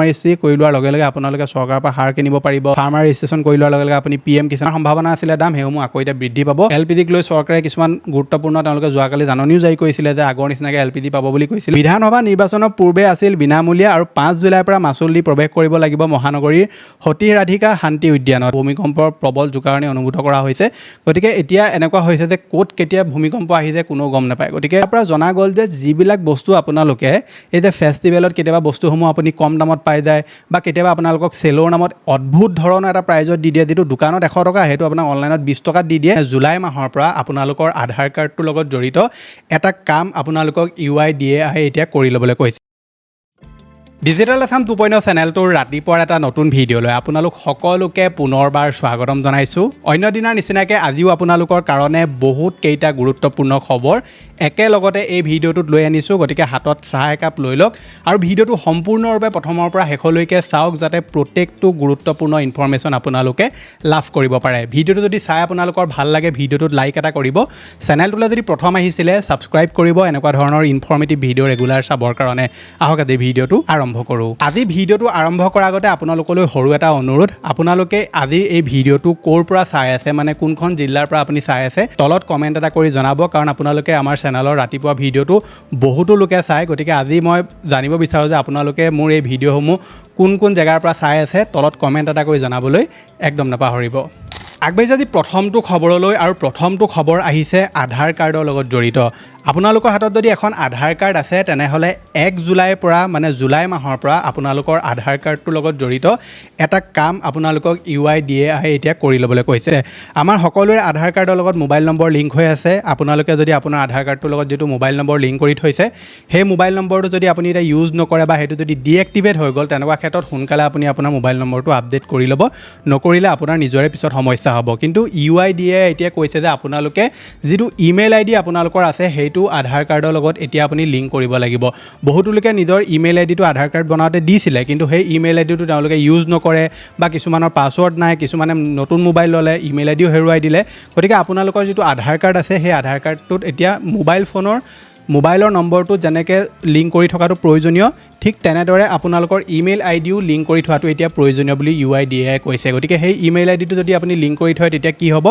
Registry কৰি লোৱাৰ লগে লগে আপোনালোকে চৰকাৰৰ পৰা সাৰ কিনিব পাৰিব। ফাৰ্মাৰ ৰেজিষ্ট্ৰেশ্যন কৰি লোৱাৰ লগে লগে আপুনি PM কিষাণৰ সম্ভাৱনা আছিলে দাম সেইসমূহ আকৌ এতিয়া বৃদ্ধি পাব। LPGক লৈ চৰকাৰে কিছুমান গুৰুত্বপূৰ্ণ তেওঁলোকে যোৱাকালি জাননীও জাৰি কৰিছিলে যে আগৰ নিচিনাকৈ LPG পাব বুলি কৈছিল। বিধানসভা নিৰ্বাচনৰ পূৰ্বে আছিল বিনামূলীয়া আৰু 5 জুলাইৰ পৰা মাচুল দি প্ৰৱেশ কৰিব লাগিব মহানগৰীৰ সতী ৰাধিকা শান্তি উদ্যানত। ভূমিকম্পৰ প্ৰবল জোকাৰণি অনুভূত কৰা হৈছে। গতিকে এতিয়া এনেকুৱা হৈছে যে ক'ত কেতিয়া ভূমিকম্প আহিছে কোনো গম নাপায়। গতিকে ইয়াৰ পৰা জনা গ'ল যে যিবিলাক বস্তু আপোনালোকে এই যে ফেষ্টিভেলত কেতিয়াবা বস্তুসমূহ আপুনি কম দামত পাই যায় বা কেতিয়াবা আপোনালোকক চেলৰ নামত অদ্ভুত ধৰণৰ এটা প্ৰাইজত দি দিয়ে, যিটো দোকানত 100 টকা সেইটো আপোনাক অনলাইনত 20 টকাত দি দিয়ে। জুলাই মাহৰ পৰা আপোনালোকৰ আধাৰ কাৰ্ডটোৰ লগত জড়িত এটা কাম আপোনালোকক UIDAI এতিয়া কৰি ল'বলৈ কৈছে। ডিজিটেল আছাম 2.0 চেনেলটোৰ ৰাতিপুৱাৰ এটা নতুন ভিডিঅ'লৈ আপোনালোক সকলোকে পুনৰবাৰ স্বাগতম জনাইছোঁ। অন্য দিনাৰ নিচিনাকৈ আজিও আপোনালোকৰ কাৰণে বহুত কেইটা গুৰুত্বপূৰ্ণ খবৰ একেলগতে এই ভিডিঅ'টোত লৈ আনিছোঁ। গতিকে হাতত চাহ একাপ লৈ লওক আৰু ভিডিঅ'টো সম্পূৰ্ণৰূপে প্ৰথমৰ পৰা শেষলৈকে চাওক যাতে প্ৰত্যেকটো গুৰুত্বপূৰ্ণ ইনফৰমেশ্যন আপোনালোকে লাভ কৰিব পাৰে। ভিডিঅ'টো যদি চাই আপোনালোকৰ ভাল লাগে ভিডিঅ'টোত লাইক এটা কৰিব। চেনেলটোলৈ যদি প্ৰথম আহিছিলে ছাবস্ক্ৰাইব কৰিব এনেকুৱা ধৰণৰ ইনফৰ্মেটিভ ভিডিঅ' ৰেগুলাৰ চাবৰ কাৰণে। আহক আজি ভিডিঅ'টো আৰম্ভ কৰোঁ। আজি ভিডিঅ'টো আৰম্ভ কৰাৰ আগতে আপোনালোকলৈ সৰু এটা অনুৰোধ, আপোনালোকে আজি এই ভিডিঅ'টো ক'ৰ পৰা চাই আছে মানে কোনখন জিলাৰ পৰা আপুনি চাই আছে তলত কমেণ্ট এটা কৰি জনাব, কাৰণ আপোনালোকে আমাৰ চেনেলৰ ৰাতিপুৱা ভিডিঅ'টো বহুতো লোকে চায়। গতিকে আজি মই জানিব বিচাৰোঁ যে আপোনালোকে মোৰ এই ভিডিঅ'সমূহ কোন কোন জেগাৰ পৰা চাই আছে তলত কমেণ্ট এটা কৰি জনাবলৈ একদম নাপাহৰিব। আগবাঢ়িছোঁ আজি প্ৰথমটো খবৰলৈ, আৰু প্ৰথমটো খবৰ আহিছে আধাৰ কাৰ্ডৰ লগত জড়িত। আপোনালোকৰ হাতত যদি এখন আধাৰ কাৰ্ড আছে তেনেহ'লে 1 জুলাইৰ পৰা মানে জুলাই মাহৰ পৰা আপোনালোকৰ আধাৰ কাৰ্ডটোৰ লগত জড়িত এটা কাম আপোনালোকক UIDAI এতিয়া কৰি ল'বলৈ কৈছে। আমাৰ সকলোৰে আধাৰ কাৰ্ডৰ লগত মোবাইল নম্বৰ লিংক হৈ আছে। আপোনালোকে যদি আপোনাৰ আধাৰ কাৰ্ডটোৰ লগত যিটো মোবাইল নম্বৰ লিংক কৰি থৈছে সেই মোবাইল নম্বৰটো যদি আপুনি এতিয়া ইউজ নকৰে বা সেইটো যদি ডিএক্টিভেট হৈ গ'ল তেনেকুৱা ক্ষেত্ৰত সোনকালে আপুনি আপোনাৰ মোবাইল নম্বৰটো আপডেট কৰি ল'ব, নকৰিলে আপোনাৰ নিজৰে পিছত সমস্যা হ'ব। কিন্তু UIDAI এতিয়া কৈছে যে আপোনালোকে যিটো ইমেইল ID আপোনালোকৰ আছে সেইটো আধাৰ কাৰ্ডৰ লগত এতিয়া আপুনি লিংক কৰিব লাগিব। বহুতো লোকে নিজৰ ইমেইল IDটো আধাৰ কাৰ্ড বনাওঁতে দিছিলে, কিন্তু সেই ইমেইল IDটো তেওঁলোকে ইউজ নকৰে বা কিছুমানৰ পাছৱৰ্ড নাই, কিছুমানে নতুন মোবাইল ল'লে ইমেইল IDও হেৰুৱাই দিলে। গতিকে আপোনালোকৰ যিটো আধাৰ কাৰ্ড আছে সেই আধাৰ কাৰ্ডটোত এতিয়া মোবাইলৰ নম্বৰটো যেনেকৈ লিংক কৰি থকাটো প্ৰয়োজনীয় ঠিক তেনেদৰে আপোনালোকৰ ইমেইল IDও লিংক কৰি থোৱাটো এতিয়া প্ৰয়োজনীয় বুলি UIDAI কৈছে। গতিকে সেই ইমেইল IDটো যদি আপুনি লিংক কৰি থয় তেতিয়া কি হ'ব,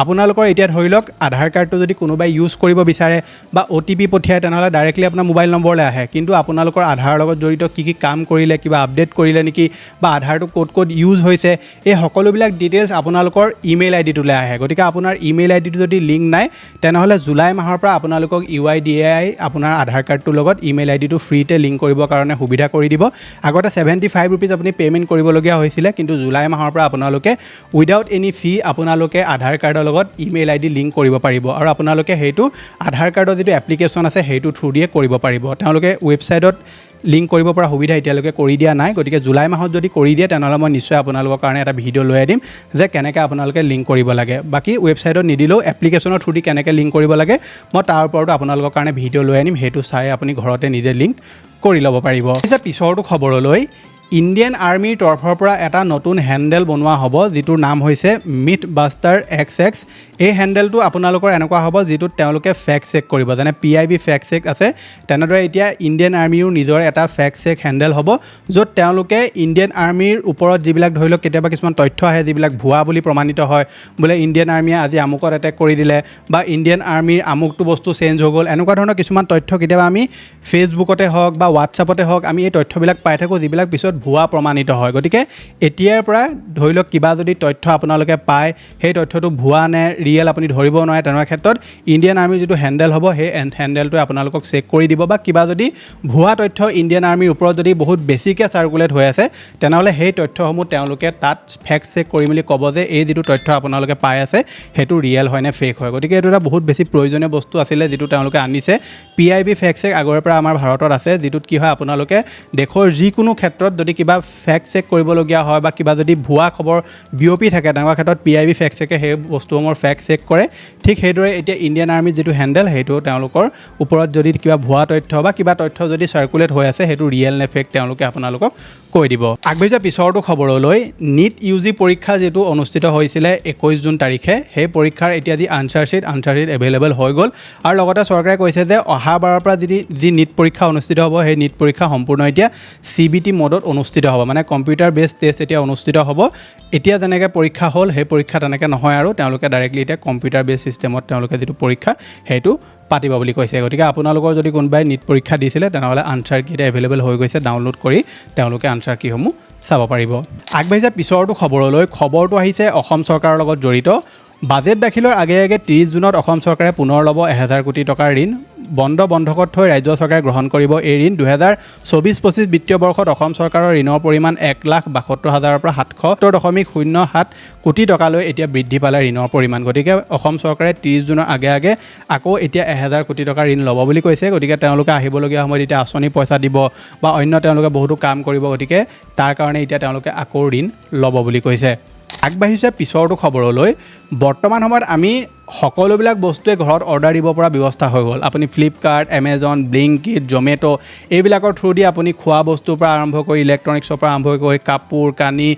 আপোনালোকৰ এতিয়া ধৰি লওক আধাৰ কাৰ্ডটো যদি কোনোবাই ইউজ কৰিব বিচাৰে বা OTP পঠিয়ায় তেনেহ'লে ডাইৰেক্টলি আপোনাৰ মোবাইল নম্বৰলৈ আহে, কিন্তু আপোনালোকৰ আধাৰৰ লগত জড়িত কি কাম কৰিলে, কিবা আপডেট কৰিলে নেকি বা আধাৰটো ক'ত ইউজ হৈছে এই সকলোবিলাক ডিটেইলছ আপোনালোকৰ ইমেইল IDটোলৈ আহে। গতিকে আপোনাৰ ইমেইল IDটো যদি লিংক নাই তেনেহ'লে জুলাই মাহৰ পৰা আপোনালোকক UIDAI আপোনাৰ আধাৰ কাৰ্ডটোৰ লগত ইমেইল IDটো ফ্ৰীতে লিংক কৰিবৰ কাৰণে সুবিধা কৰি দিব। আগতে 75 ৰুপিজ আপুনি পে'মেণ্ট কৰিবলগীয়া হৈছিলে, কিন্তু জুলাই মাহৰ পৰা আপোনালোকে উইদাউট এনি ফি আপোনালোকে আধাৰ কাৰ্ডৰ লগত ইমেইল ID লিংক কৰিব পাৰিব। আৰু আপোনালোকে সেইটো আধাৰ কাৰ্ডৰ যিটো এপ্লিকেশ্যন আছে সেইটো থ্ৰু দিয়ে কৰিব পাৰিব। তেওঁলোকে ৱেবছাইটত লিংক কৰিব পৰা সুবিধা এতিয়ালৈকে কৰি দিয়া নাই। গতিকে জুলাই মাহত যদি কৰি দিয়ে তেনেহ'লে মই নিশ্চয় আপোনালোকৰ কাৰণে এটা ভিডিঅ' লৈ আনিম যে কেনেকৈ আপোনালোকে লিংক কৰিব লাগে। বাকী ৱেবছাইটত নিদিলেও এপ্লিকেশ্যনৰ থ্ৰু দি কেনেকৈ লিংক কৰিব লাগে মই তাৰ ওপৰতো আপোনালোকৰ কাৰণে ভিডিঅ' লৈ আনিম, সেইটো চাই আপুনি ঘৰতে নিজে লিংক কৰি ল'ব পাৰিব। পিছৰটো খবৰলৈ, ইণ্ডিয়ান আৰ্মিৰ তৰফৰ পৰা এটা নতুন হেণ্ডেল বনোৱা হ'ব যিটোৰ নাম হৈছে মিথ বাষ্টাৰ XX। এই হেণ্ডেলটো আপোনালোকৰ এনেকুৱা হ'ব যিটোত তেওঁলোকে ফেক্ট চেক কৰিব, যেনে PIB ফেক্ট চেক আছে তেনেদৰে এতিয়া ইণ্ডিয়ান আৰ্মিৰো নিজৰ এটা ফেক্ট চেক হেণ্ডেল হ'ব, য'ত তেওঁলোকে ইণ্ডিয়ান আৰ্মিৰ ওপৰত যিবিলাক ধৰি লওক কেতিয়াবা কিছুমান তথ্য আহে যিবিলাক ভুৱা বুলি প্ৰমাণিত হয়, বোলে ইণ্ডিয়ান আৰ্মিয়ে আজি আমুকত এটেক কৰি দিলে বা ইণ্ডিয়ান আৰ্মিৰ আমুকটো বস্তু চেঞ্জ হৈ গ'ল, এনেকুৱা ধৰণৰ কিছুমান তথ্য কেতিয়াবা আমি ফেচবুকতে হওক বা হোৱাটছআপতে হওক আমি এই তথ্যবিলাক পাই থাকোঁ যিবিলাক পিছত ভুৱা প্ৰমাণিত হয়। গতিকে এতিয়াৰ পৰা ধৰি লওক কিবা যদি তথ্য আপোনালোকে পায় সেই তথ্যটো ভুৱা নে ৰিয়েল আপুনি ধৰিব নোৱাৰে, তেনেকুৱা ক্ষেত্ৰত ইণ্ডিয়ান আৰ্মিৰ যিটো হেণ্ডেল হ'ব সেই হেণ্ডেলটোৱে আপোনালোকক চেক কৰি দিব। বা কিবা যদি ভুৱা তথ্য ইণ্ডিয়ান আৰ্মিৰ ওপৰত যদি বহুত বেছিকৈ চাৰ্কুলেট হৈ আছে তেনেহ'লে সেই তথ্যসমূহ তেওঁলোকে তাত ফেক্ট চেক কৰি মেলি ক'ব যে এই যিটো তথ্য আপোনালোকে পাই আছে সেইটো ৰিয়েল হয় নে ফেক হয়। গতিকে এইটো এটা বহুত বেছি প্ৰয়োজনীয় বস্তু আছিলে যিটো তেওঁলোকে আনিছে। PIB ফেক্ট চেক আগৰে পৰা আমাৰ ভাৰতত আছে, যিটোত কি হয় আপোনালোকে দেশৰ যিকোনো ক্ষেত্ৰত যদি কিবা ফেক্ট চেক কৰিবলগীয়া হয় বা কিবা যদি ভুৱা খবৰ বিয়পি থাকে তেনেকুৱা ক্ষেত্ৰত PIB ফেক্ট চেকে সেই বস্তুসমূহৰ ফেক্ট চেক কৰে। ঠিক সেইদৰে এতিয়া ইণ্ডিয়ান আৰ্মিৰ যিটো হেণ্ডেল সেইটো তেওঁলোকৰ ওপৰত যদি কিবা ভুৱা তথ্য বা কিবা তথ্য যদি চাৰ্কুলেট হৈ আছে সেইটো ৰিয়েল নে ফেক তেওঁলোকে আপোনালোকক কৈ দিব। আগবাঢ়ি যোৱা পিছৰটো খবৰলৈ, NEET UG পৰীক্ষা যিটো অনুষ্ঠিত হৈছিলে 21 জুন তাৰিখে, সেই পৰীক্ষাৰ এতিয়া যি আনচাৰ শ্বীট এভেইলেবল হৈ গ'ল। আৰু লগতে চৰকাৰে কৈছে যে অহা বাৰৰ পৰা যি NEET পৰীক্ষা অনুষ্ঠিত হ'ব সেই NEET পৰীক্ষা সম্পূৰ্ণ এতিয়া CBT মোডত অনুষ্ঠিত হ'ব মানে কম্পিউটাৰ বেছ টেষ্ট এতিয়া অনুষ্ঠিত হ'ব এতিয়া যেনেকৈ পৰীক্ষা হ'ল সেই পৰীক্ষা তেনেকৈ নহয় আৰু তেওঁলোকে ডাইৰেক্টলি এতিয়া কম্পিউটাৰ বেছ ছিষ্টেমত তেওঁলোকে যিটো পৰীক্ষা সেইটো পাতিব বুলি কৈছে গতিকে আপোনালোকৰ যদি কোনোবাই নিট পৰীক্ষা দিছিলে তেনেহ'লে আনচাৰ কি এতিয়া এভেইলেবল হৈ গৈছে ডাউনলোড কৰি তেওঁলোকে আনচাৰ কিসমূহ চাব পাৰিব আগবাঢ়িছে পিছৰটো খবৰলৈ খবৰটো আহিছে অসম চৰকাৰৰ লগত জড়িত বাজেট দাখিলৰ আগে 30 জুনত অসম চৰকাৰে পুনৰ ল'ব 1000 কোটি টকাৰ ঋণ বন্ধকত থৈ ৰাজ্য চৰকাৰে গ্ৰহণ কৰিব এই ঋণ 2024-25 বিত্তীয় বৰ্ষত অসম চৰকাৰৰ ঋণৰ পৰিমাণ 1,72,000ৰ পৰা 770.07 কোটি টকালৈ এতিয়া বৃদ্ধি পালে ঋণৰ পৰিমাণ গতিকে অসম চৰকাৰে 30 জুনৰ আগে আকৌ এতিয়া 1000 কোটি টকাৰ ঋণ ল'ব বুলি কৈছে গতিকে তেওঁলোকে আহিবলগীয়া সময়ত এতিয়া আঁচনি পইচা দিব বা অন্য তেওঁলোকে বহুতো কাম কৰিব গতিকে তাৰ কাৰণে এতিয়া তেওঁলোকে আকৌ ঋণ ল'ব বুলি কৈছে আগবাঢ়িছে পিছৰটো খবৰলৈ বৰ্তমান সময়ত আমি সকলোবিলাক বস্তুৱে ঘৰত অৰ্ডাৰ দিব পৰা ব্যৱস্থা হৈ গ'ল আপুনি ফ্লিপকাৰ্ট এমেজন ব্লিংকিট জমেটো এইবিলাকৰ থ্ৰু দি আপুনি খোৱা বস্তুৰ পৰা আৰম্ভ কৰি ইলেক্ট্ৰনিক্সৰ পৰা আৰম্ভ কৰি কাপোৰ কানি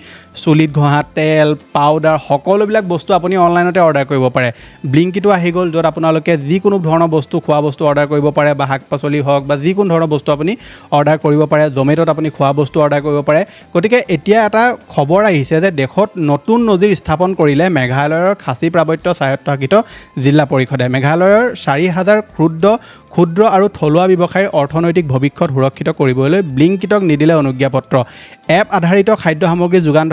চুলিত ঘঁহা তেল পাউডাৰ সকলোবিলাক বস্তু আপুনি অনলাইনতে অৰ্ডাৰ কৰিব পাৰে ব্লিংকিটো আহি গ'ল য'ত আপোনালোকে যিকোনো ধৰণৰ বস্তু খোৱা বস্তু অৰ্ডাৰ কৰিব পাৰে বা শাক পাচলি হওক বা যিকোনো ধৰণৰ বস্তু আপুনি অৰ্ডাৰ কৰিব পাৰে জমেটোত আপুনি খোৱা বস্তু অৰ্ডাৰ কৰিব পাৰে গতিকে এতিয়া এটা খবৰ আহিছে যে দেশত নতুন নজিৰ স্থাপন কৰিলে মেঘালয়ৰ খাচী প্ৰাবত্য স্বায়ত্তশাসিত জিলা পৰিষদে মেঘালয়ৰ 4000 ক্ষুদ্ৰ আৰু থলুৱা ব্যৱসায়ীৰ অৰ্থনৈতিক ভৱিষ্যত সুৰক্ষিত কৰিবলৈ ব্লিংকিটক নিদিলে অনুজ্ঞাপত্ৰ এপ আধাৰিত খাদ্য সামগ্ৰী যোগান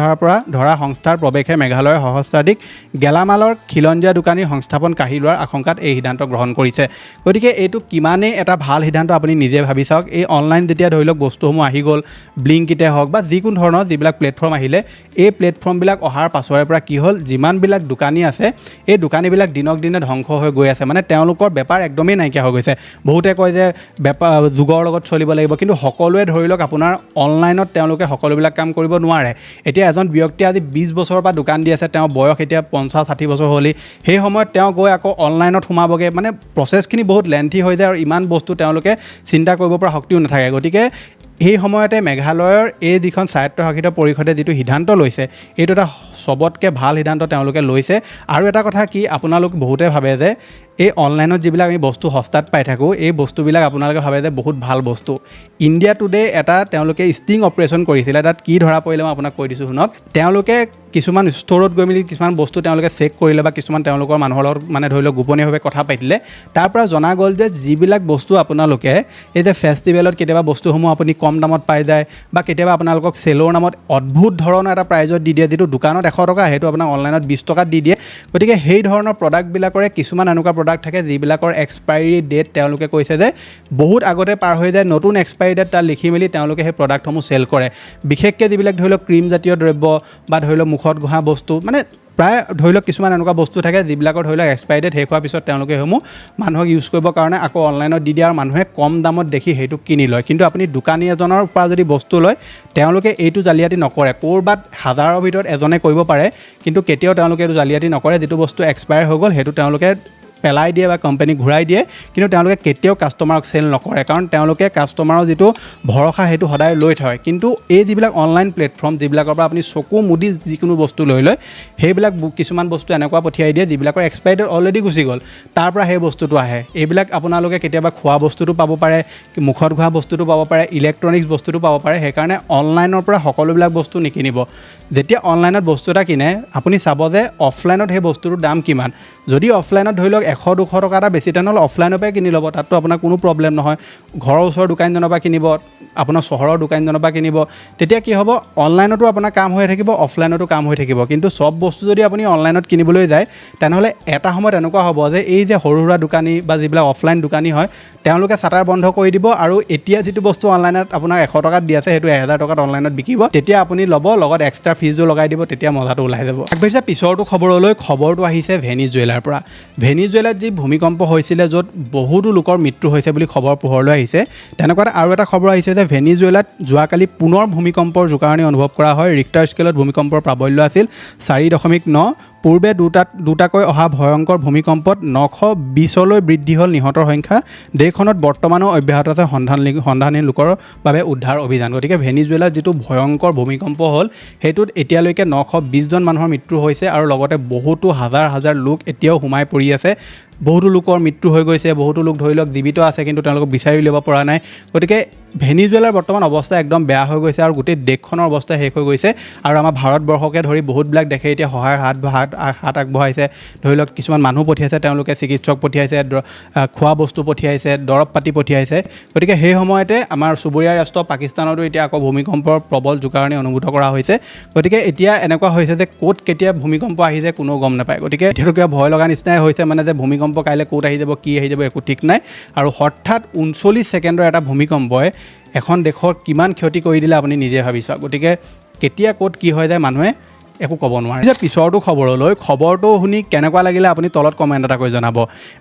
ধৰা সংস্থাৰ প্ৰৱেশে মেঘালয়ৰ সহস্ৰাধিক গেলামালৰ খিলঞ্জীয়া দোকানীৰ সংস্থাপন কাঢ়ি লোৱাৰ আশংকাত এই সিদ্ধান্ত গ্ৰহণ কৰিছে গতিকে এইটো কিমানেই এটা ভাল সিদ্ধান্ত আপুনি নিজে ভাবি চাওক এই অনলাইন যেতিয়া ধৰি লওক বস্তুসমূহ আহি গ'ল ব্লিংকিটে হওক বা যিকোনো ধৰণৰ যিবিলাক প্লেটফৰ্ম আহিলে এই প্লেটফৰ্মবিলাক অহাৰ পাছৰে পৰা কি হ'ল যিমানবিলাক দোকানী আছে এই দোকানীবিলাক দিনক দিনে ধ্বংস হৈ গৈ আছে মানে তেওঁলোকৰ বেপাৰ একদমেই নাইকিয়া হৈ গৈছে বহুতে কয় যে বেপাৰ যুগৰ লগত চলিব লাগিব কিন্তু সকলোৱে ধৰি লওক আপোনাৰ অনলাইনত তেওঁলোকে সকলোবিলাক কাম কৰিব নোৱাৰে এতিয়া এজন ব্যক্তি আজি 20 বছৰৰ পৰা দোকান দি আছে তেওঁ বয়স এতিয়া 50-60 বছৰ হ'লেই সেই সময়ত তেওঁ গৈ আকৌ অনলাইনত সোমাবগৈ মানে প্ৰচেছখিনি বহুত লেন্থি হৈ যায় আৰু ইমান বস্তু তেওঁলোকে চিন্তা কৰিব পৰা শক্তিও নাথাকে গতিকে এই সময়তে মেঘালয়ৰ এই যিখন স্বায়ত্তশাসিত পৰিষদে যিটো সিদ্ধান্ত লৈছে এইটো এটা সবতকৈ ভাল সিদ্ধান্ত তেওঁলোকে লৈছে আৰু এটা কথা কি আপোনালোক বহুতে ভাবে যে এই অনলাইনত যিবিলাক আমি বস্তু সস্তাত পাই থাকোঁ এই বস্তুবিলাক আপোনালোকে ভাবে যে বহুত ভাল বস্তু ইণ্ডিয়া টুডে এটা তেওঁলোকে ষ্টিং অপাৰেশ্যন কৰিছিলে তাত কি ধৰা পৰিলে মই আপোনাক কৈ দিছোঁ শুনক তেওঁলোকে কিছুমান ষ্ট'ৰত গৈ মেলি কিছুমান বস্তু তেওঁলোকে চেক কৰিলে বা কিছুমান তেওঁলোকৰ মানুহৰ লগত মানে ধৰি লওক গোপনীয়ভাৱে কথা পাতিলে তাৰ পৰা জনা গ'ল যে যিবিলাক বস্তু আপোনালোকে এই যে ফেষ্টিভেলত কেতিয়াবা বস্তুসমূহ আপুনি কম দামত পাই যায় বা কেতিয়াবা আপোনালোকক চেলৰ নামত অদ্ভুত ধৰণৰ এটা প্ৰাইজত দি দিয়ে যিটো দোকানত 100 টকা সেইটো আপোনাক অনলাইনত 20 টকাত দি দিয়ে গতিকে সেই ধৰণৰ প্ৰডাক্টবিলাকৰে কিছুমান এনেকুৱা প্ৰডাক্ট থাকে যিবিলাকৰ এক্সপায়াৰী ডেট তেওঁলোকে কৈছে যে বহুত আগতে পাৰ হৈ যায় নতুন এক্সপায়াৰী ডেট তাত লিখি মেলি তেওঁলোকে সেই প্ৰডাক্টসমূহ চেল কৰে বিশেষকৈ যিবিলাক ধৰি লওক ক্ৰীম জাতীয় দ্ৰব্য বা ধৰি লওক মুখত ঘঁহা বস্তু মানে প্ৰায় ধৰি লওক কিছুমান এনেকুৱা বস্তু থাকে যিবিলাকৰ ধৰি লওক এক্সপায়াৰী ডেট শেষ হোৱাৰ পিছত তেওঁলোকে সেইসমূহ মানুহক ইউজ কৰিবৰ কাৰণে আকৌ অনলাইনত দি দিয়ে আৰু মানুহে কম দামত দেখি সেইটো কিনি লয় কিন্তু আপুনি দোকানী এজনৰ পৰা যদি বস্তু লয় তেওঁলোকে এইটো জালিয়াতি নকৰে ক'ৰবাত হাজাৰৰ ভিতৰত এজনে কৰিব পাৰে কিন্তু কেতিয়াও তেওঁলোকে এইটো জালিয়াতি নকৰে যিটো বস্তু এক্সপায়াৰ হৈ গ'ল সেইটো তেওঁলোকে পেলাই দিয়ে বা কোম্পানীক ঘূৰাই দিয়ে কিন্তু তেওঁলোকে কেতিয়াও কাষ্টমাৰক চেল নকৰে কাৰণ তেওঁলোকে কাষ্টমাৰৰ যিটো ভৰসা সেইটো সদায় লৈ থয় কিন্তু এই যিবিলাক অনলাইন প্লেটফৰ্ম যিবিলাকৰ পৰা আপুনি চকু মুদি যিকোনো বস্তু লৈ লয় সেইবিলাক কিছুমান বস্তু এনেকুৱা পঠিয়াই দিয়ে যিবিলাকৰ এক্সপায়াৰী ডেট অলৰেডি গুচি গ'ল তাৰ পৰা সেই বস্তুটো আহে এইবিলাক আপোনালোকে কেতিয়াবা খোৱা বস্তুটো পাব পাৰে মুখত ঘঁহা বস্তুটো পাব পাৰে ইলেক্ট্ৰনিক্স বস্তুটো পাব পাৰে সেইকাৰণে অনলাইনৰ পৰা সকলোবিলাক বস্তু নিকিনিব যেতিয়া অনলাইনত বস্তু এটা কিনে আপুনি চাব যে অফলাইনত সেই বস্তুটোৰ দাম কিমান যদি অফলাইনত ধৰি লওক 100-200 টকা এটা বেছি তেনেহ'লে অফলাইনৰ পৰাই কিনি ল'ব তাততো আপোনাৰ কোনো প্ৰব্লেম নহয় ঘৰৰ ওচৰৰ দোকানজনৰ পৰা কিনিব আপোনাৰ চহৰৰ দোকানজনৰ পৰা কিনিব তেতিয়া কি হ'ব অনলাইনতো আপোনাৰ কাম হৈ থাকিব অফলাইনতো কাম হৈ থাকিব কিন্তু সব বস্তু যদি আপুনি অনলাইনত কিনিবলৈ যায় তেনেহ'লে এটা সময়ত এনেকুৱা হ'ব যে এই যে সৰু সুৰা দোকানী বা যিবিলাক অফলাইন দোকানী হয় তেওঁলোকে চাটাৰ বন্ধ কৰি দিব আৰু এতিয়া যিটো বস্তু অনলাইনত আপোনাক 100 টকাত দি আছে সেইটো 1000 টকাত অনলাইনত বিকিব তেতিয়া আপুনি ল'ব লগত এক্সট্ৰা ফিজো লগাই দিব তেতিয়া মজাটো ওলাই যাব আগবাঢ়িছে পিছৰটো খবৰলৈ খবৰটো আহিছে ভেনিজুৱেলাৰ পৰা ভেনিজুৱেলাত যি ভূমিকম্প হৈছিলে য'ত বহুতো লোকৰ মৃত্যু হৈছে বুলি খবৰ পোহৰলৈ আহিছে তেনেকুৱাতে আৰু এটা খবৰ আহিছে যে ভেনিজুৱেলাত যোৱাকালি পুনৰ ভূমিকম্পৰ জোকাৰণি অনুভৱ কৰা হয় ৰিক্টাৰ স্কেলত ভূমিকম্পৰ প্ৰাবল্য আছিল 4.9 পূৰ্বে দুটাকৈ অহা ভয়ংকৰ ভূমিকম্পত 920লৈ বৃদ্ধি হ'ল নিহতৰ সংখ্যা দেশখনত বৰ্তমানো অব্যাহত আছে সন্ধানহীন লোকৰ বাবে উদ্ধাৰ অভিযান গতিকে ভেনিজুৱেলাত যিটো ভয়ংকৰ ভূমিকম্প হ'ল সেইটোত এতিয়ালৈকে 920জন মানুহৰ মৃত্যু হৈছে আৰু লগতে বহুতো হাজাৰ হাজাৰ লোক এতিয়াও সোমাই পৰি আছে বহুতো লোকৰ মৃত্যু হৈ গৈছে, বহুতো লোক ধৰি লওক জীৱিত আছে কিন্তু তেওঁলোকক বিচাৰি উলিয়াব পৰা নাই। গতিকে ভেনিজুৱেলাৰ বৰ্তমান অৱস্থা একদম বেয়া হৈ গৈছে আৰু গোটেই দেশখনৰ অৱস্থা শেষ হৈ গৈছে। আৰু আমাৰ ভাৰতবৰ্ষকে ধৰি বহুতবিলাক দেশে এতিয়া সহায়ৰ হাত আগবঢ়াইছে। ধৰি লওক কিছুমান মানুহ পঠিয়াইছে, তেওঁলোকে চিকিৎসক পঠিয়াইছে, খোৱা বস্তু পঠিয়াইছে, দৰৱ পাতি পঠিয়াইছে। গতিকে সেই সময়তে আমাৰ চুবুৰীয়া ৰাষ্ট্ৰ পাকিস্তানতো এতিয়া আকৌ ভূমিকম্পৰ প্ৰবল জোকাৰণি অনুভূত কৰা হৈছে। গতিকে এতিয়া এনেকুৱা হৈছে যে ক'ত কেতিয়া ভূমিকম্প আহি যায় কোনেও গম নাপায়। গতিকে এতিয়াতো কিবা ভয় লগা নিচিনাই হৈছে, মানে যে ভূমিকম্প কাইলৈ ক'ত আহি যাব, কি আহি যাব একো ঠিক নাই। আৰু হঠাৎ 39 ছেকেণ্ডৰ এটা ভূমিকম্পই এখন দেশৰ কিমান ক্ষতি কৰি দিলে আপুনি নিজে ভাবি চাওক। গতিকে কেতিয়া ক'ত কি হৈ যায় মানুহে একো ক'ব নোৱাৰে। যে পিছৰটো খবৰলৈ, খবৰটো শুনি কেনেকুৱা লাগিলে আপুনি তলত কমেণ্ট এটা কৰি জনাব।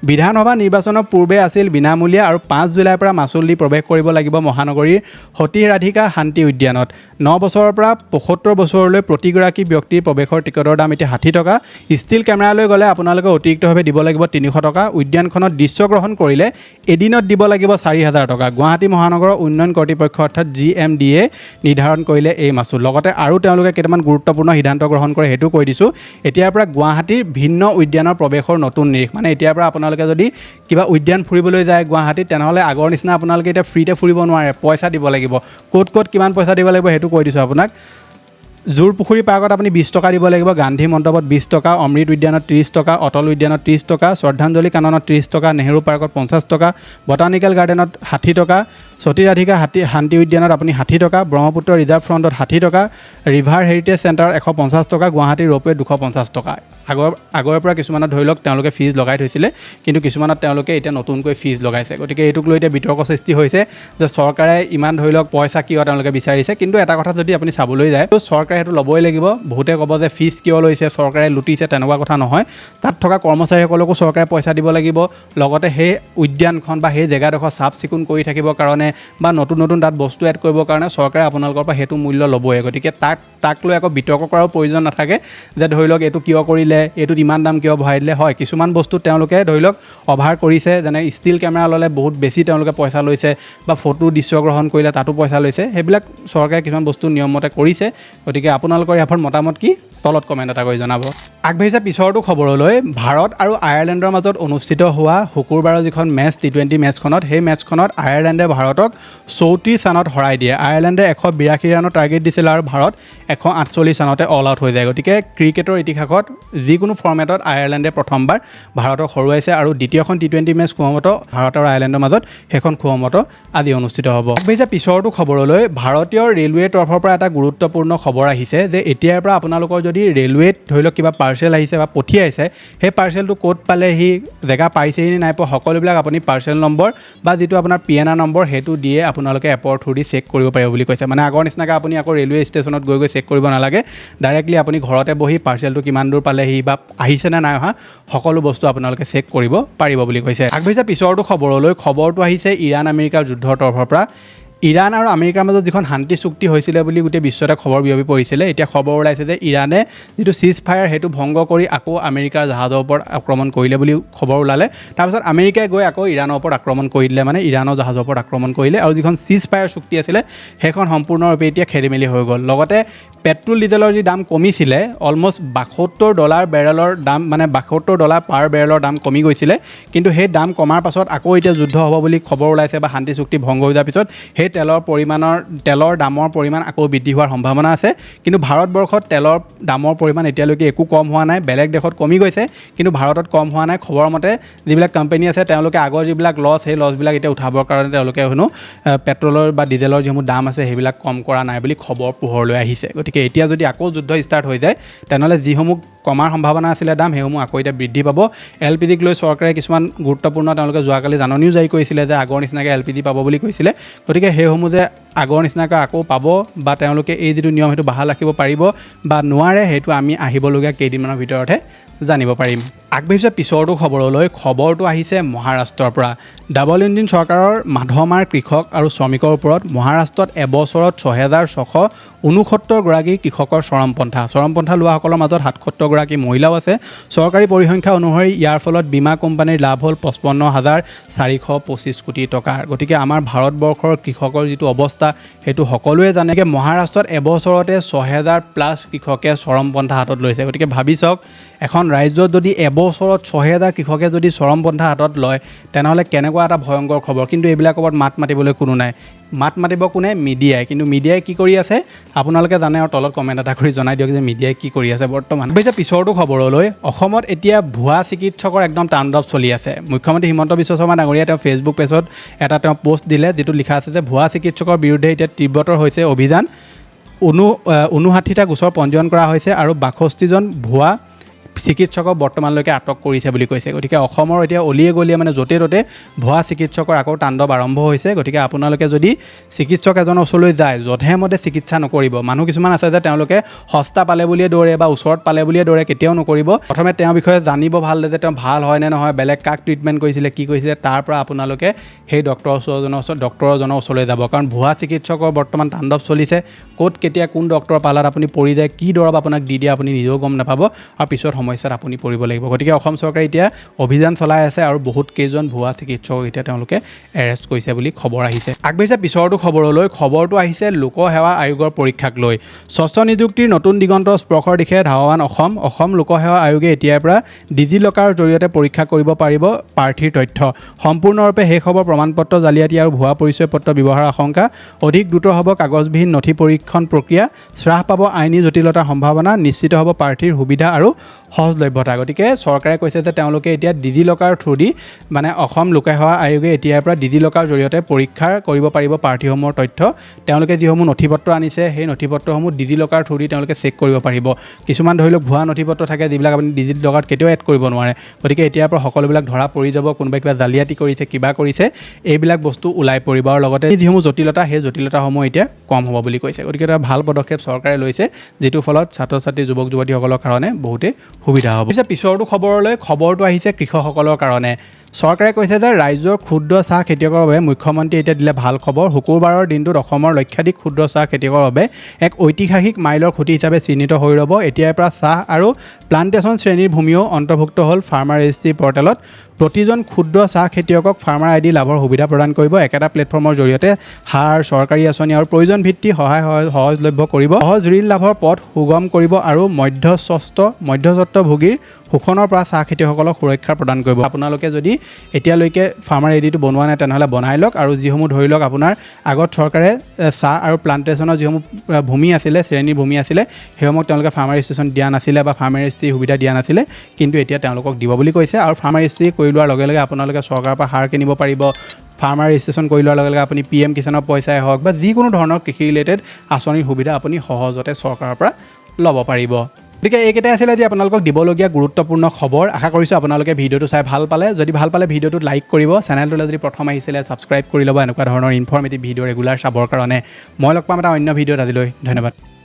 বিধানসভা নিৰ্বাচনৰ পূৰ্বে আছিল বিনামূলীয়া আৰু 5 জুলাইৰ পৰা মাচুল দি প্ৰৱেশ কৰিব লাগিব মহানগৰীৰ সতী ৰাধিকা শান্তি উদ্যানত। 9 বছৰৰ পৰা 75 বছৰলৈ প্ৰতিগৰাকী ব্যক্তিৰ প্ৰৱেশৰ টিকটৰ দাম এতিয়া 60 টকা। ষ্টিল কেমেৰালৈ গ'লে আপোনালোকে অতিৰিক্তভাৱে দিব লাগিব 300 টকা। উদ্যানখনত দৃশ্য গ্ৰহণ কৰিলে এদিনত দিব লাগিব 4000 টকা। গুৱাহাটী মহানগৰৰ উন্নয়ন কৰ্তৃপক্ষ অৰ্থাৎ GMDA নিৰ্ধাৰণ কৰিলে এই মাচুল। লগতে আৰু তেওঁলোকে কেইটামান গুৰুত্বপূৰ্ণ সিদ্ধান্ত গ্ৰহণ কৰে সেইটো কৈ দিছোঁ। এতিয়াৰ পৰা গুৱাহাটীৰ ভিন্ন উদ্যানৰ প্ৰৱেশৰ নতুন নিৰিখ, মানে এতিয়াৰ পৰা আপোনালোকে যদি কিবা উদ্যান ফুৰিবলৈ যায় গুৱাহাটীত, তেনেহ'লে আগৰ নিচিনা আপোনালোকে এতিয়া ফ্ৰীতে ফুৰিব নোৱাৰে, পইচা দিব লাগিব। ক'ত কিমান পইচা দিব লাগিব সেইটো কৈ দিছোঁ আপোনাক। জোৰপুখুৰী পাৰ্কত আপুনি 20 টকা দিব লাগিব, গান্ধী মণ্ডপত 20 টকা, অমৃত উদ্যানত 30 টকা, অটল উদ্যানত 30 টকা, শ্ৰদ্ধাঞ্জলি কাননত 30 টকা, নেহেৰু পাৰ্কত 50 টকা, বটানিকেল গাৰ্ডেনত 60 টকা, সতী ৰাধিকা শান্তি উদ্যানত আপুনি 60 টকা, ব্ৰহ্মপুত্ৰ ৰিজাৰ্ভ ফ্ৰণ্টত 60 টকা, ৰিভাৰ হেৰিটেজ চেণ্টাৰত 150 টকা, গুৱাহাটী ৰ'পৱে 250 টকা। আগৰে পৰা কিছুমানত ধৰি লওক তেওঁলোকে ফিজ লগাই থৈছিলে, কিন্তু কিছুমানত তেওঁলোকে এতিয়া নতুনকৈ ফিজ লগাইছে। গতিকে এইটোক লৈ এতিয়া বিতৰ্ক সৃষ্টি হৈছে যে চৰকাৰে ইমান ধৰি লওক পইচা কিয় তেওঁলোকে বিচাৰিছে। কিন্তু এটা কথা যদি আপুনি চাবলৈ যায়, তো চৰকাৰে সেইটো ল'বই লাগিব। বহুতে ক'ব যে ফিজ কিয় লৈছে, চৰকাৰে লুটিছে, তেনেকুৱা কথা নহয়। তাত থকা কৰ্মচাৰীসকলকো চৰকাৰে পইচা দিব লাগিব। লগতে সেই উদ্যানখন বা সেই জেগাডোখৰ চাফ চিকুণ কৰি থাকিবৰ কাৰণে বা নতুন তাত বস্তু এড কৰিবৰ কাৰণে চৰকাৰে আপোনালোকৰ পৰা সেইটো মূল্য ল'বই। গতিকে তাক লৈ আকৌ বিতৰ্ক কৰাৰ প্ৰয়োজন নাথাকে যে ধৰি লওক এইটো কিয় কৰিলে, এইটোত ইমান দাম কিয় বঢ়াই দিলে। হয়, কিছুমান বস্তু তেওঁলোকে ধৰি লওক অভাৰ কৰিছে, যেনে ষ্টিল কেমেৰা ল'লে বহুত বেছি তেওঁলোকে পইচা লৈছে, বা ফটো দৃশ্য গ্ৰহণ কৰিলে তাতো পইচা লৈছে। সেইবিলাক চৰকাৰে কিছুমান বস্তু নিয়মমতে কৰিছে। গতিকে আপোনালোকৰ ইয়াৰ মতামত কি তলত কমেণ্ট এটা কৰি জনাব। আগবাঢ়িছে পিছৰটো খবৰলৈ। ভাৰত আৰু আয়াৰলেণ্ডৰ মাজত অনুষ্ঠিত হোৱা শুকুৰবাৰৰ যিখন মেচ T20 মেচখনত, সেই মেচখনত আয়াৰলেণ্ডে ভাৰতক 34 ৰানত হৰাই দিয়ে। আয়াৰলেণ্ডে 182 ৰানৰ টাৰ্গেট দিছিল আৰু ভাৰত 148 ৰানতে অল আউট হৈ যায়। গতিকে ক্ৰিকেটৰ ইতিহাসত যিকোনো ফৰ্মেটত আয়াৰলেণ্ডে প্ৰথমবাৰ ভাৰতক হৰুৱাইছে। আৰু দ্বিতীয়খন T20 মেচ খুবমত ভাৰত আৰু আয়াৰলেণ্ডৰ মাজত সেইখন খুবমত আজি অনুষ্ঠিত হ'ব। আগবাঢ়িছে পিছৰটো খবৰলৈ। ভাৰতীয় ৰেলৱেৰ তৰফৰ পৰা এটা গুৰুত্বপূৰ্ণ খবৰ আহিছে যে এতিয়াৰ পৰা আপোনালোকৰ যদি ৰেলৱেত ধৰি লওক কিবা পাৰ্চেল আহিছে বা পঠিয়াইছে, সেই পাৰ্চেলটো ক'ত পালেহি, জেগা পাইছেহি নে নাই পোৱা, সকলোবিলাক আপুনি পাৰ্চেল নম্বৰ বা যিটো আপোনাৰ PNR নম্বৰ সেইটো দিয়ে আপোনালোকে এপৰ থ্ৰু দি চেক কৰিব পাৰিব বুলি কৈছে। মানে আগৰ নিচিনাকৈ আপুনি আকৌ ৰেলৱে ষ্টেচনত গৈ চেক কৰিব নালাগে। ডাইৰেক্টলি আপুনি ঘৰতে বহি পাৰ্চেলটো কিমান দূৰ পালেহি বা আহিছে নে নাই অহা সকলো বস্তু আপোনালোকে চেক কৰিব পাৰিব বুলি কৈছে। আগবাঢ়িছে পিছৰটো খবৰলৈ। খবৰটো আহিছে ইৰাণ আমেৰিকাৰ যুদ্ধৰ তৰফৰ পৰা। ইৰাণ আৰু আমেৰিকাৰ মাজত যিখন শান্তি চুক্তি হৈছিলে বুলি গোটেই বিশ্বতে খবৰ বিয়পি পৰিছিলে, এতিয়া খবৰ ওলাইছে যে ইৰাণে যিটো চিজ ফায়াৰ সেইটো ভংগ কৰি আকৌ আমেৰিকাৰ জাহাজৰ ওপৰত আক্ৰমণ কৰিলে বুলি খবৰ ওলালে। তাৰপিছত আমেৰিকাই গৈ আকৌ ইৰাণৰ ওপৰত আক্ৰমণ কৰি দিলে, মানে ইৰাণৰ জাহাজৰ ওপৰত আক্ৰমণ কৰিলে। আৰু যিখন চিজ ফায়াৰ চুক্তি আছিলে সেইখন সম্পূৰ্ণৰূপে এতিয়া খেলি মেলি হৈ গ'ল। লগতে পেট্ৰল ডিজেলৰ যি দাম কমিছিলে, অলমষ্ট $72 বেৰেলৰ দাম, মানে $72 পাৰ বেৰেলৰ দাম কমি গৈছিলে। কিন্তু সেই দাম কমাৰ পাছত আকৌ এতিয়া যুদ্ধ হ'ব বুলি খবৰ ওলাইছে, বা শান্তি চুক্তি ভংগ হৈ যোৱাৰ পিছত সেই তেলৰ দামৰ পৰিমাণ আকৌ বৃদ্ধি হোৱাৰ সম্ভাৱনা আছে। কিন্তু ভাৰতবৰ্ষত তেলৰ দামৰ পৰিমাণ এতিয়ালৈকে একো কম হোৱা নাই। বেলেগ দেশত কমি গৈছে কিন্তু ভাৰতত কম হোৱা নাই। খবৰ মতে যিবিলাক কোম্পানী আছে তেওঁলোকে আগৰ যিবিলাক লছ, সেই লছবিলাক এতিয়া উঠাবৰ কাৰণে তেওঁলোকে হেনো পেট্ৰলৰ বা ডিজেলৰ যিসমূহ দাম আছে সেইবিলাক কম কৰা নাই বুলি খবৰ পোহৰলৈ আহিছে। গতিকে এতিয়া যদি আকৌ যুদ্ধ ষ্টাৰ্ট হৈ যায় তেনেহ'লে যিসমূহ কমাৰ সম্ভাৱনা আছিলে দাম, সেইসমূহ আকৌ এতিয়া বৃদ্ধি পাব। LPGক লৈ চৰকাৰে কিছুমান গুৰুত্বপূৰ্ণ তেওঁলোকে যোৱাকালি জাননীও জাৰি কৰিছিলে যে আগৰ নিচিনাকৈ LPG পাব বুলি কৈছিলে। গতিকে সেইসমূহ যে আগৰ নিচিনাকৈ আকৌ পাব বা তেওঁলোকে এই যিটো নিয়ম সেইটো বাহাল ৰাখিব পাৰিব বা নোৱাৰে, সেইটো আমি আহিবলগীয়া কেইদিনমানৰ ভিতৰতহে জানিব পাৰিম। আগবাঢ়িছে পিছৰটো খবৰলৈ। খবৰটো আহিছে মহাৰাষ্ট্ৰৰ পৰা। ডাবল ইঞ্জিন চৰকাৰৰ মাধমাৰ কৃষক আৰু শ্ৰমিকৰ ওপৰত মহাৰাষ্ট্ৰত এবছৰত 6669গৰাকী কৃষকৰ চৰমপন্থা লোৱাসকলৰ মাজত 77গৰাকী মহিলাও আছে। চৰকাৰী পৰিসংখ্যা অনুসৰি ইয়াৰ ফলত বীমা কোম্পানীৰ লাভ হ'ল 55,425 কোটি টকাৰ। গতিকে আমাৰ ভাৰতবৰ্ষৰ কৃষকৰ যিটো অৱস্থা সেইটো সকলোৱে জানে যে মহাৰাষ্ট্ৰত এবছৰতে 6000+ কৃষকে চৰমপন্থা হাতত লৈছে। গতিকে ভাবি চাওক, এখন ৰাজ্যত যদি এবছৰত ৬,০০০ কৃষকে যদি চৰমপন্থা হাতত লয় তেনেহ'লে কেনেকুৱা এটা ভয়ংকৰ খবৰ। কিন্তু এইবিলাকৰ ওপৰত মাত মাতিবলৈ কোনো নাই। মাত মাতিব কোনে? মিডিয়াই। কিন্তু মিডিয়াই কি কৰি আছে আপোনালোকে জানে, আৰু তলত কমেণ্ট এটা কৰি জনাই দিয়ক যে মিডিয়াই কি কৰি আছে বৰ্তমান। পিছে পিছৰটো খবৰলৈ, অসমত এতিয়া ভুৱা চিকিৎসকৰ একদম তাণ্ডৱ চলি আছে। মুখ্যমন্ত্ৰী হিমন্ত বিশ্ব শৰ্মা ডাঙৰীয়াই তেওঁ ফেচবুক পেজত এটা তেওঁ পোষ্ট দিলে, যিটো লিখা আছে যে ভুৱা চিকিৎসকৰ বিৰুদ্ধে এতিয়া তীব্ৰতৰ হৈছে অভিযান। 59টা গোচৰ পঞ্জীয়ন কৰা হৈছে আৰু 62জন ভুৱা চিকিৎসকক বৰ্তমানলৈকে আটক কৰিছে বুলি কৈছে। গতিকে অসমৰ এতিয়া অলিয়ে গলিয়ে মানে য'তে ত'তে ভুৱা চিকিৎসকৰ আকৌ তাণ্ডৱ আৰম্ভ হৈছে। গতিকে আপোনালোকে যদি চিকিৎসক এজনৰ ওচৰলৈ যায়, যধে মধে চিকিৎসা নকৰিব। মানুহ কিছুমান আছে যে তেওঁলোকে সস্তা পালে বুলিয়ে দৌৰে বা ওচৰত পালে বুলিয়ে দৌৰে, কেতিয়াও নকৰিব। প্ৰথমে তেওঁৰ বিষয়ে জানিব ভালদৰে যে তেওঁ ভাল হয় নে নহয়, বেলেগ কাক ট্ৰিটমেণ্ট কৰিছিলে, কি কৰিছিলে, তাৰ পৰা আপোনালোকে সেই ডক্টৰজনৰ ওচৰলৈ যাব। কাৰণ ভুৱা চিকিৎসকৰ বৰ্তমান তাণ্ডৱ চলিছে। ক'ত কেতিয়া কোন ডক্টৰৰ পালাত আপুনি পৰি যায়, কি দৰৱ আপোনাক দি দিয়ে আপুনি নিজেও গম নাপাব, আৰু পিছত সমস্যাত আপুনি পৰিব লাগিব। গতিকে অসম চৰকাৰে এতিয়া অভিযান চলাই আছে আৰু বহুত কেইজন ভুৱা চিকিৎসকক এতিয়া তেওঁলোকে এৰেষ্ট কৰিছে বুলি খবৰ আহিছে। আগবাঢ়িছে পিছৰটো খবৰলৈ। খবৰটো আহিছে লোকসেৱা আয়োগৰ পৰীক্ষাক লৈ। স্বচ্ছ নিযুক্তিৰ নতুন দিগন্তৰ স্পৰ্শৰ দিশে ধাৱমান অসম লোকসেৱা আয়োগে এতিয়াৰ পৰা ডিজিলকাৰৰ জৰিয়তে পৰীক্ষা কৰিব পাৰিব প্ৰাৰ্থীৰ তথ্য। সম্পূৰ্ণৰূপে শেষ হ'ব প্ৰমাণপত্ৰ জালিয়াতি আৰু ভুৱা পৰিচয় পত্ৰ ব্যৱহাৰৰ আশংকা। অধিক দ্ৰুত হ'ব কাগজবিহীন নথি পৰীক্ষণ প্ৰক্ৰিয়া। হ্ৰাস পাব আইনী জটিলতাৰ সম্ভাৱনা। নিশ্চিত হ'ব প্ৰাৰ্থীৰ সুবিধা আৰু সহজলভ্যতা। গতিকে চৰকাৰে কৈছে যে তেওঁলোকে এতিয়া ডিজিলকাৰৰ থ্ৰুদি মানে অসম লোকসেৱা আয়োগে এতিয়াৰ পৰা ডিজিলকাৰৰ জৰিয়তে পৰীক্ষা কৰিব পাৰিব প্ৰাৰ্থীসমূহৰ তথ্য। তেওঁলোকে যিসমূহ নথিপত্ৰ আনিছে সেই নথিপত্ৰসমূহ ডিজিলকাৰৰ থ্ৰুদি তেওঁলোকে চেক কৰিব পাৰিব। কিছুমান ধৰি লওক ভুৱা নথিপত্ৰ থাকে যিবিলাক আপুনি ডিজিলকাৰত কেতিয়াও এড কৰিব নোৱাৰে। গতিকে এতিয়াৰ পৰা সকলোবিলাক ধৰা পৰি যাব। কোনোবাই কিবা জালিয়াতি কৰিছে, কিবা কৰিছে, এইবিলাক বস্তু ওলাই পৰিব আৰু লগতে যিসমূহ জটিলতা সেই জটিলতাসমূহ এতিয়া কম হ'ব বুলি কৈছে। গতিকে এটা ভাল পদক্ষেপ চৰকাৰে লৈছে, যিটোৰ ফলত ছাত্ৰ ছাত্ৰী যুৱক যুৱতীসকলৰ কাৰণে বহুতেই সুবিধা হ'ব। পিছৰটো খবৰলৈ, খবৰটো আহিছে কৃষকসকলৰ কাৰণে। চৰকাৰে কৈছে যে ৰাজ্যৰ ক্ষুদ্ৰ চাহ খেতিয়কৰ বাবে মুখ্যমন্ত্ৰীয়ে এতিয়া দিলে ভাল খবৰ। শুকুৰবাৰৰ দিনটোত অসমৰ লক্ষাধিক ক্ষুদ্ৰ চাহ খেতিয়কৰ বাবে এক ঐতিহাসিক মাইলৰ খুঁটি হিচাপে চিহ্নিত হৈ ৰ'ব। এতিয়াৰ পৰা চাহ আৰু প্লাণ্টেশ্যন শ্ৰেণীৰ ভূমিও অন্তৰ্ভুক্ত হ'ল ফাৰ্মাৰ ৰেজিষ্ট্ৰি পৰ্টেলত। প্ৰতিজন ক্ষুদ্ৰ চাহ খেতিয়কক ফাৰ্মাৰ আইডি লাভৰ সুবিধা প্ৰদান কৰিব। একেটা প্লেটফৰ্মৰ জৰিয়তে সাৰ, চৰকাৰী আঁচনি আৰু প্ৰয়োজন ভিত্তি সহজলভ্য কৰিব। সহজ ঋণ লাভৰ পথ সুগম কৰিব আৰু মধ্যস্বত্বভোগীৰ শোষণৰ পৰা চাহ খেতিয়কসকলক সুৰক্ষা প্ৰদান কৰিব। আপোনালোকে যদি এতিয়ালৈকে ফাৰ্মাৰ আইডিটো বনোৱা নাই তেনেহ'লে বনাই লওক। আৰু যিসমূহ ধৰি লওক আপোনাৰ আগত চৰকাৰে চাহ আৰু প্লাণ্টেশ্যনৰ যিসমূহ ভূমি আছিলে, শ্ৰেণীৰ ভূমি আছিলে, সেইসমূহক তেওঁলোকে ফাৰ্মাৰ ৰেজিষ্ট্ৰেশ্যন দিয়া নাছিলে বা ফাৰ্মাৰ ৰেজিষ্ট্ৰি সুবিধা দিয়া নাছিলে, কিন্তু এতিয়া তেওঁলোকক দিব বুলি কৈছে। আৰু ফাৰ্মাৰ ৰেজিষ্ট্ৰি কৰি লোৱাৰ লগে লগে আপোনালোকে চৰকাৰৰ পৰা সাৰ কিনিব পাৰিব। ফাৰ্মাৰ ৰেজিষ্ট্ৰেশ্যন কৰি লোৱাৰ লগে লগে আপুনি PM কিষাণৰ পইচাই হওক বা যিকোনো ধৰণৰ কৃষি ৰিলেটেড আঁচনিৰ সুবিধা আপুনি সহজতে চৰকাৰৰ পৰা ল'ব পাৰিব। গতিকে এইকেইটাই আছিলে আজি আপোনালোকক দিবলগীয়া গুৰুত্বপূৰ্ণ খবৰ। আশা কৰিছোঁ আপোনালোকে ভিডিঅ'টো চাই ভাল পালে। যদি ভাল পালে ভিডিঅ'টোত লাইক কৰিব, চেনেলটোলৈ যদি প্ৰথম আহিছিলে ছাবস্ক্ৰাইব কৰি ল'ব এনেকুৱা ধৰণৰ ইনফৰ্মেটিভ ভিডিঅ' ৰেগুলাৰ চাবৰ কাৰণে। মই লগ পাম এটা অন্য ভিডিঅ'ত। আজিলৈ ধন্যবাদ।